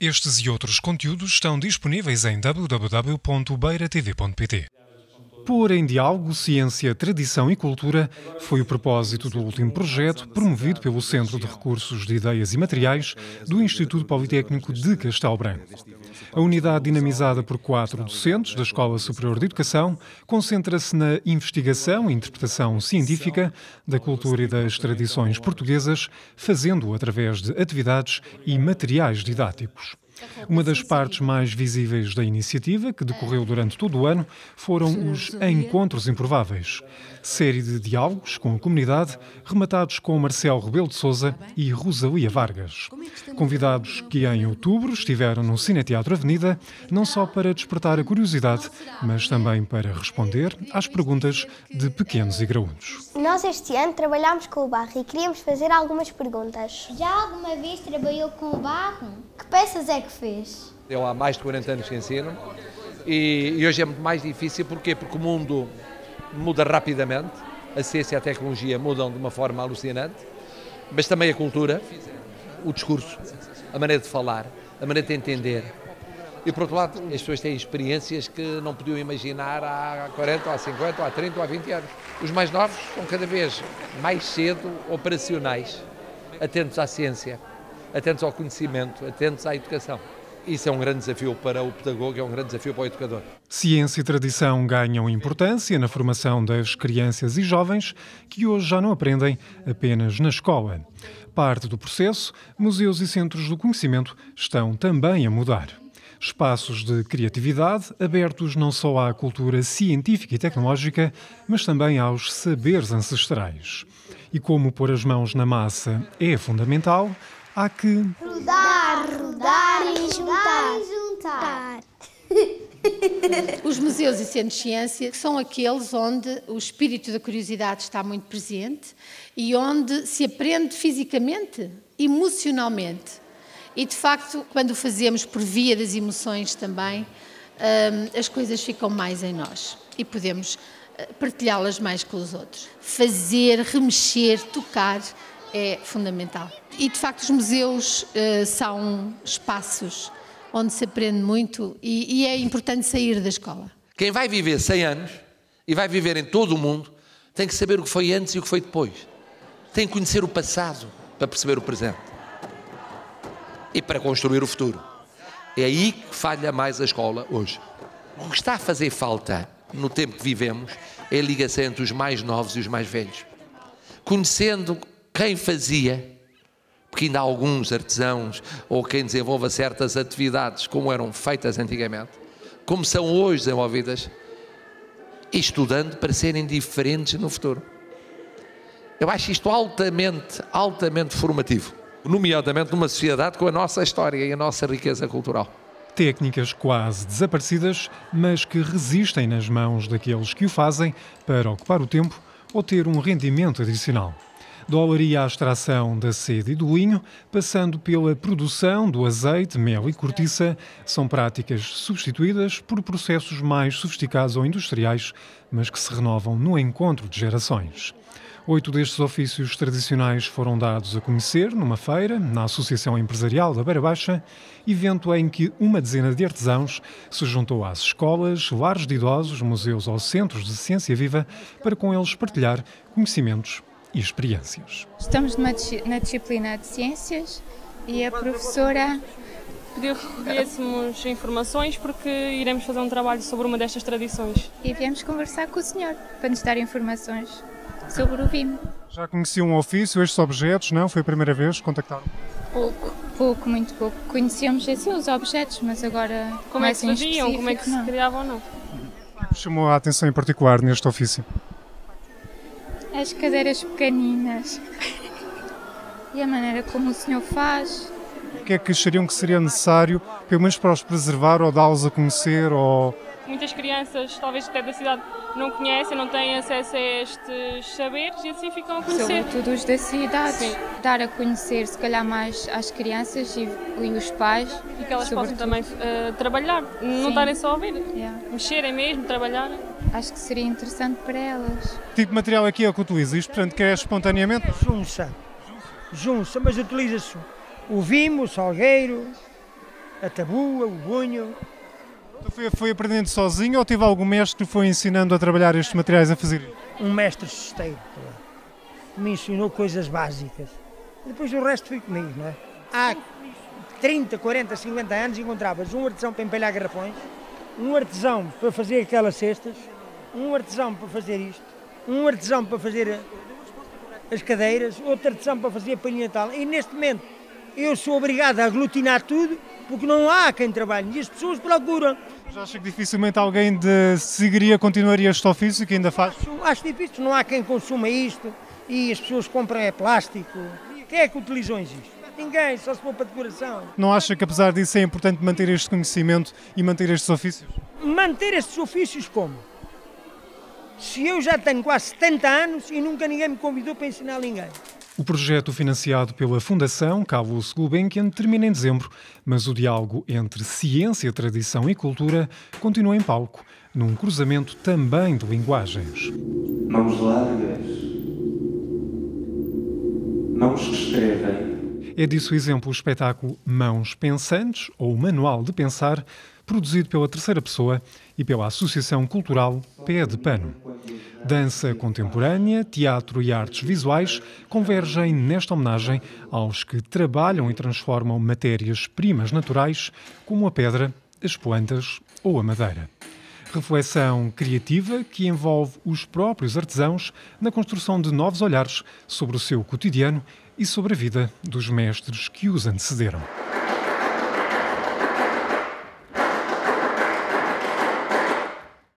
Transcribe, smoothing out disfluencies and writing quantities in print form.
Estes e outros conteúdos estão disponíveis em www.beiratv.pt. Pôr em diálogo ciência, tradição e cultura foi o propósito do último projeto promovido pelo Centro de Recursos de Ideias e Materiais do Instituto Politécnico de Castelo Branco. A unidade, dinamizada por 4 docentes da Escola Superior de Educação, concentra-se na investigação e interpretação científica da cultura e das tradições portuguesas, fazendo-o através de atividades e materiais didáticos. Uma das partes mais visíveis da iniciativa, que decorreu durante todo o ano, foram os Encontros Improváveis, série de diálogos com a comunidade, rematados com Marcelo Rebelo de Sousa e Rosalia Vargas. Convidados que em outubro estiveram no Cineteatro Avenida, não só para despertar a curiosidade, mas também para responder às perguntas de pequenos e graúdos. Nós este ano trabalhámos com o barro e queríamos fazer algumas perguntas. Já alguma vez trabalhou com o barro? Que peças é que fez? Eu há mais de 40 anos que ensino e hoje é muito mais difícil. Porquê? Porque o mundo muda rapidamente, a ciência e a tecnologia mudam de uma forma alucinante, mas também a cultura, o discurso, a maneira de falar, a maneira de entender. E por outro lado, as pessoas têm experiências que não podiam imaginar há 40, há 50, há 30 ou há 20 anos. Os mais novos são cada vez mais cedo operacionais, atentos à ciência, atentos ao conhecimento, atentos à educação. Isso é um grande desafio para o pedagogo, é um grande desafio para o educador. Ciência e tradição ganham importância na formação das crianças e jovens que hoje já não aprendem apenas na escola. Parte do processo, museus e centros do conhecimento estão também a mudar. Espaços de criatividade abertos não só à cultura científica e tecnológica, mas também aos saberes ancestrais. E como pôr as mãos na massa é fundamental, há que Rodar, rodar e juntar. Os museus e centros de ciência são aqueles onde o espírito da curiosidade está muito presente e onde se aprende fisicamente, emocionalmente. E, de facto, quando o fazemos por via das emoções também, as coisas ficam mais em nós e podemos partilhá-las mais com os outros. Fazer, remexer, tocar é fundamental. E, de facto, os museus são espaços onde se aprende muito e é importante sair da escola. Quem vai viver 100 anos e vai viver em todo o mundo tem que saber o que foi antes e o que foi depois. Tem que conhecer o passado para perceber o presente e para construir o futuro. É aí que falha mais a escola hoje. O que está a fazer falta no tempo que vivemos é a ligação entre os mais novos e os mais velhos. Conhecendo quem fazia, porque ainda há alguns artesãos ou quem desenvolva certas atividades como eram feitas antigamente, como são hoje desenvolvidas, e estudando para serem diferentes no futuro. Eu acho isto altamente formativo, nomeadamente numa sociedade com a nossa história e a nossa riqueza cultural. técnicas quase desaparecidas, mas que resistem nas mãos daqueles que o fazem para ocupar o tempo ou ter um rendimento adicional. Da olaria à extração da sede e do linho, passando pela produção do azeite, mel e cortiça, são práticas substituídas por processos mais sofisticados ou industriais, mas que se renovam no encontro de gerações. 8 destes ofícios tradicionais foram dados a conhecer numa feira, na Associação Empresarial da Beira Baixa, evento em que uma dezena de artesãos se juntou às escolas, lares de idosos, museus ou centros de ciência viva para com eles partilhar conhecimentos e experiências. Estamos na disciplina de Ciências e a professora pediu que recolhêssemos informações porque iremos fazer um trabalho sobre uma destas tradições. E viemos conversar com o senhor para nos dar informações sobre o vinho. Já conheciam o ofício, estes objetos, não? Foi a primeira vez que contactaram? Pouco, muito pouco. Conhecíamos assim os objetos, mas agora como é que se faziam, como é que se criavam ou não? Chamou a atenção em particular neste ofício? As cadeiras pequeninas e a maneira como o senhor faz. O que é que achariam que seria necessário, pelo menos para os preservar ou dá-los a conhecer? Ou... Muitas crianças, talvez até da cidade, não conhecem, não têm acesso a estes saberes e assim ficam a conhecer. Sobretudo os da cidade. Sim. Dar a conhecer, se calhar, mais às crianças e os pais. E que elas possam também trabalhar, não estarem só a ver, mexerem mesmo, trabalhar. Acho que seria interessante para elas. Que tipo de material aqui é o que utiliza? Isto, portanto, que é espontaneamente? Junça, mas utiliza-se o vimo, o salgueiro, a tabua, o bunho. Então foi aprendendo sozinho ou teve algum mestre que foi ensinando a trabalhar estes materiais, a fazer isso? Um mestre cesteiro, que me ensinou coisas básicas. Depois o resto foi comigo, não é? Há 30, 40, 50 anos encontravas um artesão para empalhar garrafões, um artesão para fazer aquelas cestas, um artesão para fazer isto, um artesão para fazer as cadeiras, outro artesão para fazer a palhinha tal. E neste momento eu sou obrigado a aglutinar tudo porque não há quem trabalhe e as pessoas procuram. Mas acha que dificilmente alguém continuaria este ofício que ainda faz? Acho difícil, não há quem consuma isto e as pessoas compram plástico. Quem é que utilizou isto? Ninguém, só se for para decoração. Não acha que apesar disso é importante manter este conhecimento e manter estes ofícios? Manter estes ofícios como? Se eu já tenho quase 70 anos e nunca ninguém me convidou para ensinar a ninguém. O projeto financiado pela Fundação Carlos Gulbenkian termina em dezembro, mas o diálogo entre ciência, tradição e cultura continua em palco, num cruzamento também de linguagens. Mãos largas, mãos que escrevem. É disso o exemplo o espetáculo Mãos Pensantes, ou Manual de Pensar, produzido pela terceira pessoa e pela Associação Cultural Pé de Pano. Dança contemporânea, teatro e artes visuais convergem nesta homenagem aos que trabalham e transformam matérias-primas naturais, como a pedra, as plantas ou a madeira. Reflexão criativa que envolve os próprios artesãos na construção de novos olhares sobre o seu cotidiano e sobre a vida dos mestres que os antecederam.